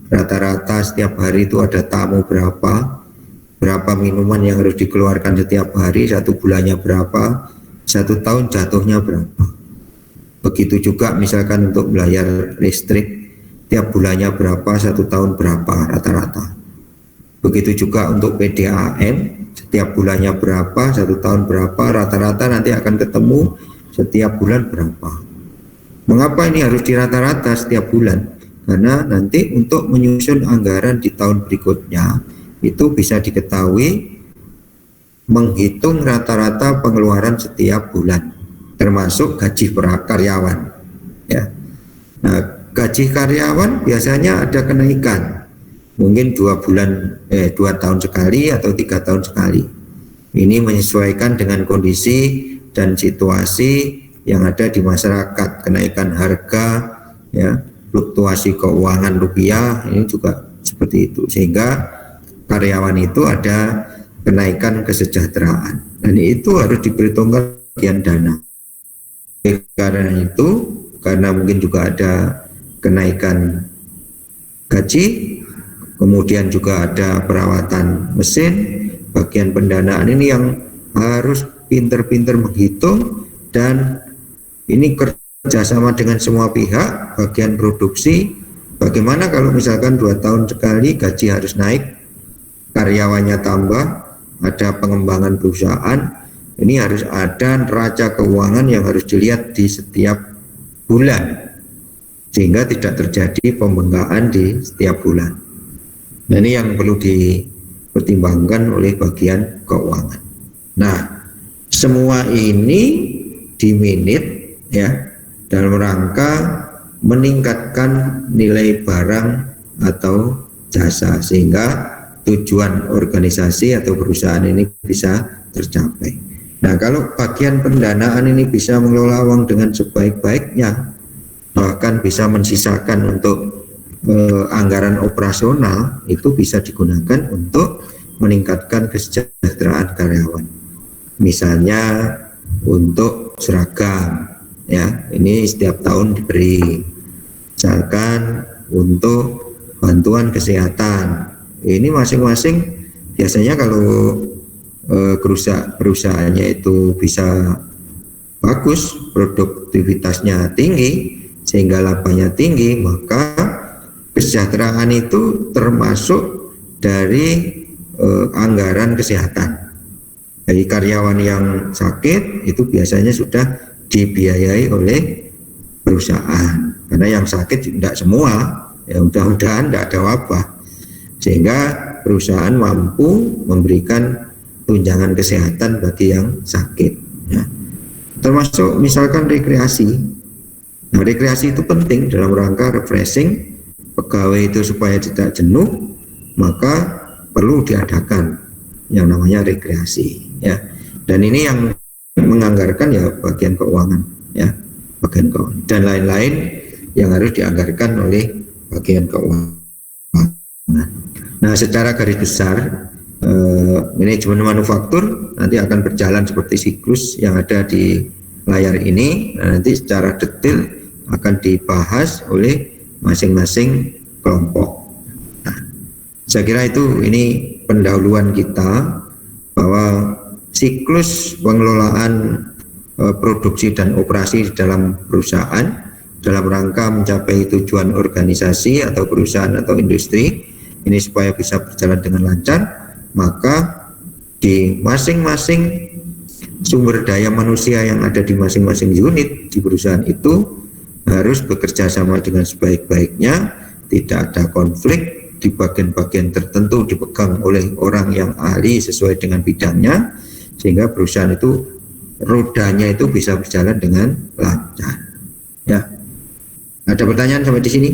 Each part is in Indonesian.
rata-rata setiap hari itu ada tamu berapa minuman yang harus dikeluarkan setiap hari, 1 bulannya berapa, 1 tahun jatuhnya berapa. Begitu juga misalkan untuk bayar listrik, tiap bulannya berapa, 1 tahun berapa rata-rata. Begitu juga untuk PDAM, setiap bulannya berapa, 1 tahun berapa, rata-rata nanti akan ketemu setiap bulan berapa. Mengapa ini harus dirata-rata setiap bulan? Karena nanti untuk menyusun anggaran di tahun berikutnya itu bisa diketahui menghitung rata-rata pengeluaran setiap bulan, termasuk gaji karyawan. Ya. Nah, gaji karyawan biasanya ada kenaikan, mungkin 2 tahun sekali atau 3 tahun sekali. Ini menyesuaikan dengan kondisi dan situasi yang ada di masyarakat, kenaikan harga, ya, fluktuasi keuangan rupiah, ini juga seperti itu, sehingga karyawan itu ada kenaikan kesejahteraan, dan itu harus diperhitungkan bagian dana. Karena itu, karena mungkin juga ada kenaikan gaji, kemudian juga ada perawatan mesin, bagian pendanaan ini yang harus pinter-pinter menghitung, dan ini kerjasama dengan semua pihak, bagian produksi, bagaimana kalau misalkan 2 tahun sekali gaji harus naik, karyawannya tambah, ada pengembangan perusahaan, ini harus ada neraca keuangan yang harus dilihat di setiap bulan, sehingga tidak terjadi pembengkakan di setiap bulan. Nah, ini yang perlu dipertimbangkan oleh bagian keuangan. Nah, semua ini diminit, ya, dalam rangka meningkatkan nilai barang atau jasa, sehingga tujuan organisasi atau perusahaan ini bisa tercapai. Nah, kalau bagian pendanaan ini bisa mengelola uang dengan sebaik-baiknya, bahkan bisa mensisakan untuk anggaran operasional, itu bisa digunakan untuk meningkatkan kesejahteraan karyawan. Misalnya untuk seragam, ya, ini setiap tahun diberi. Misalkan untuk bantuan kesehatan, ini masing-masing biasanya kalau perusahaannya itu bisa bagus, produktivitasnya tinggi, sehingga labanya tinggi, maka kesejahteraan itu termasuk dari anggaran kesehatan. Jadi karyawan yang sakit itu biasanya sudah dibiayai oleh perusahaan, karena yang sakit tidak semua, ya mudah-mudahan tidak ada wabah, sehingga perusahaan mampu memberikan tunjangan kesehatan bagi yang sakit, ya. Termasuk misalkan rekreasi. Nah, rekreasi itu penting dalam rangka refreshing pegawai itu supaya tidak jenuh, maka perlu diadakan yang namanya rekreasi, ya. Dan ini yang menganggarkan ya bagian keuangan, ya, bagian keuangan, dan lain-lain yang harus dianggarkan oleh bagian keuangan. Nah, secara garis besar manajemen manufaktur nanti akan berjalan seperti siklus yang ada di layar ini. Nah, nanti secara detail akan dibahas oleh masing-masing kelompok. Nah, saya kira ini pendahuluan kita bahwa siklus pengelolaan produksi dan operasi di dalam perusahaan dalam rangka mencapai tujuan organisasi atau perusahaan atau industri ini supaya bisa berjalan dengan lancar, maka di masing-masing sumber daya manusia yang ada di masing-masing unit di perusahaan itu harus bekerja sama dengan sebaik-baiknya, tidak ada konflik, di bagian-bagian tertentu dipegang oleh orang yang ahli sesuai dengan bidangnya, sehingga perusahaan itu rodanya itu bisa berjalan dengan lancar. Ya, ada pertanyaan sampai di sini?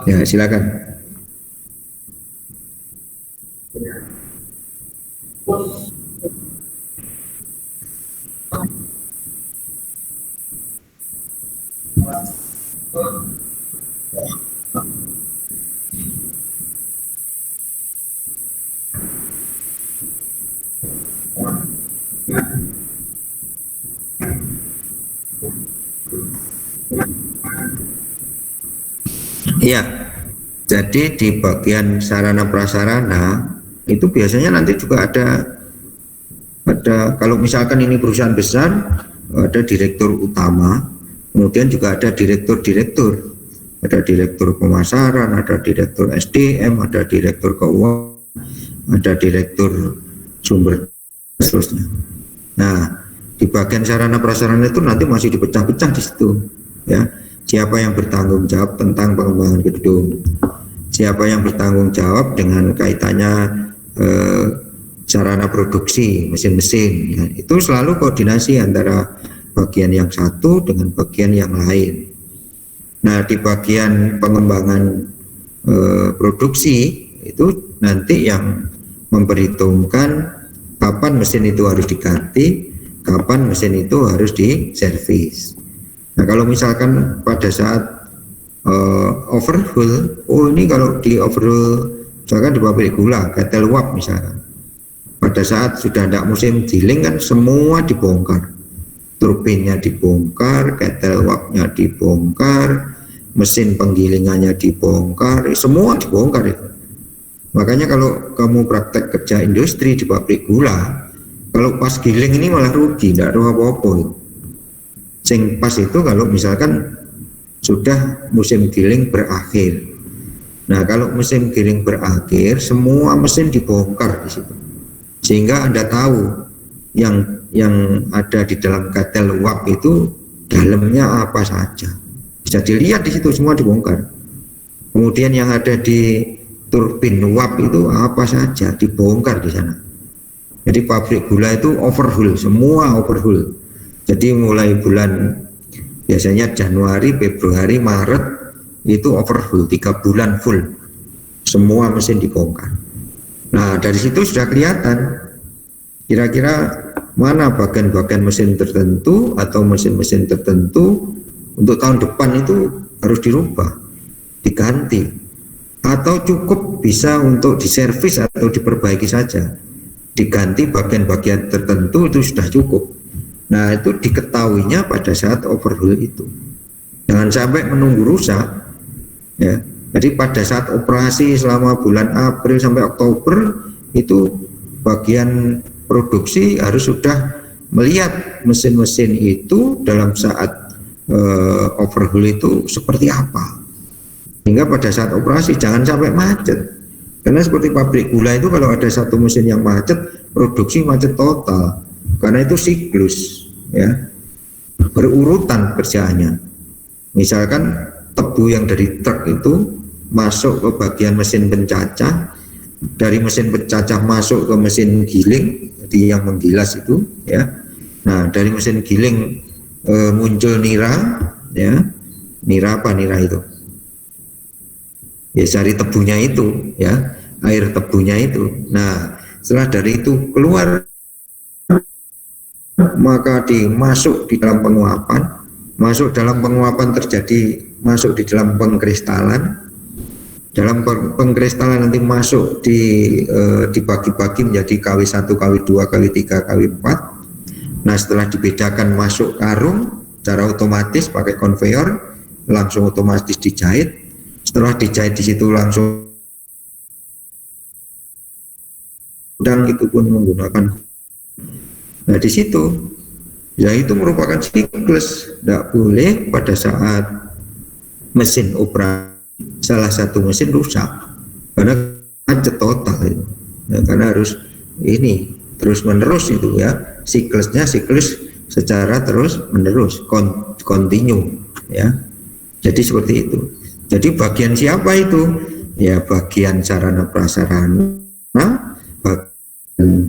Ya, silakan. Iya, jadi di bagian sarana prasarana itu biasanya nanti juga ada kalau misalkan ini perusahaan besar, ada direktur utama, kemudian juga ada direktur-direktur, ada direktur pemasaran, ada direktur SDM, ada direktur keuangan, ada direktur sumber seterusnya. Nah, di bagian sarana prasarana itu nanti masih dipecah-pecah di situ, ya. Siapa yang bertanggung jawab tentang pengembangan gedung, siapa yang bertanggung jawab dengan kaitannya sarana produksi mesin-mesin, ya. Itu selalu koordinasi antara bagian yang satu dengan bagian yang lain. Nah, di bagian pengembangan produksi itu nanti yang memperhitungkan kapan mesin itu harus diganti, kapan mesin itu harus diservis. Nah, kalau misalkan pada saat overhaul, ini kalau di overhaul misalkan di pabrik gula, ketel uap misalkan, pada saat sudah tidak musim giling kan semua dibongkar, turbinnya dibongkar, ketel uapnya dibongkar, mesin penggilingannya dibongkar, semua dibongkar itu. Makanya kalau kamu praktek kerja industri di pabrik gula, kalau pas giling ini malah rugi, tidak ada apa-apa itu. Sing pas itu kalau misalkan sudah musim giling berakhir. Nah, kalau musim giling berakhir, semua mesin dibongkar di situ. Sehingga Anda tahu yang ada di dalam ketel uap itu dalamnya apa saja. Bisa dilihat di situ semua dibongkar. Kemudian yang ada di turbin uap itu apa saja dibongkar di sana. Jadi pabrik gula itu overhaul, semua overhaul. Jadi mulai bulan biasanya Januari, Februari, Maret itu overhaul 3 bulan full, semua mesin dibongkar. Nah, dari situ sudah kelihatan kira-kira mana bagian-bagian mesin tertentu atau mesin-mesin tertentu untuk tahun depan itu harus dirubah, diganti, atau cukup bisa untuk diservis atau diperbaiki saja, diganti bagian-bagian tertentu itu sudah cukup. Nah, itu diketahuinya pada saat overhaul itu. Jangan sampai menunggu rusak, ya. Jadi pada saat operasi selama bulan April sampai Oktober itu bagian produksi harus sudah melihat mesin-mesin itu dalam saat overhaul itu seperti apa. Sehingga pada saat operasi jangan sampai macet. Karena seperti pabrik gula itu kalau ada satu mesin yang macet, produksi macet total. Karena itu siklus, ya, berurutan kerjaannya. Misalkan tebu yang dari truk itu masuk ke bagian mesin pencacah, dari mesin pencacah masuk ke mesin giling, jadi yang menggilas itu, ya. Nah, dari mesin giling muncul nira, ya. Nira apa nira itu? Ya, dari tebunya itu, ya, air tebunya itu. Nah, setelah dari itu keluar, maka dimasuk di dalam penguapan, masuk dalam penguapan terjadi masuk di dalam pengkristalan, dalam pengkristalan nanti masuk dibagi-bagi menjadi KW1, KW2, KW3, KW4. Nah, setelah dibedakan masuk karung secara otomatis pakai konveyor, langsung otomatis dijahit. Setelah dijahit di situ langsung, dan itu pun menggunakan. Nah, di situ ya itu merupakan siklus. Tidak boleh pada saat mesin operasi salah satu mesin rusak karena macet total itu. Ya, karena harus ini terus menerus itu, ya, siklusnya siklus secara terus menerus, continue, ya. Jadi seperti itu. Jadi bagian siapa itu? Ya bagian sarana prasarana, bagian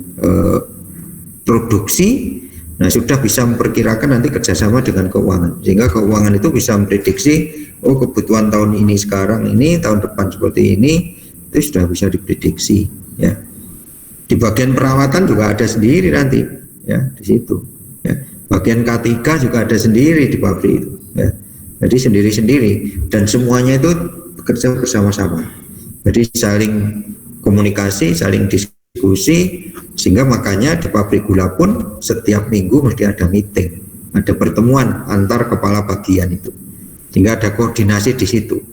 produksi. Nah, sudah bisa memperkirakan nanti kerjasama dengan keuangan, sehingga keuangan itu bisa memprediksi, oh kebutuhan tahun ini sekarang ini, tahun depan seperti ini, itu sudah bisa diprediksi, ya. Di bagian perawatan juga ada sendiri nanti, ya, di situ, ya. Bagian K3 juga ada sendiri di pabrik itu, ya. Jadi sendiri-sendiri dan semuanya itu bekerja bersama-sama. Jadi saling komunikasi, saling diskusi, sehingga makanya di pabrik gula pun setiap minggu mesti ada meeting, ada pertemuan antar kepala bagian itu, sehingga ada koordinasi di situ.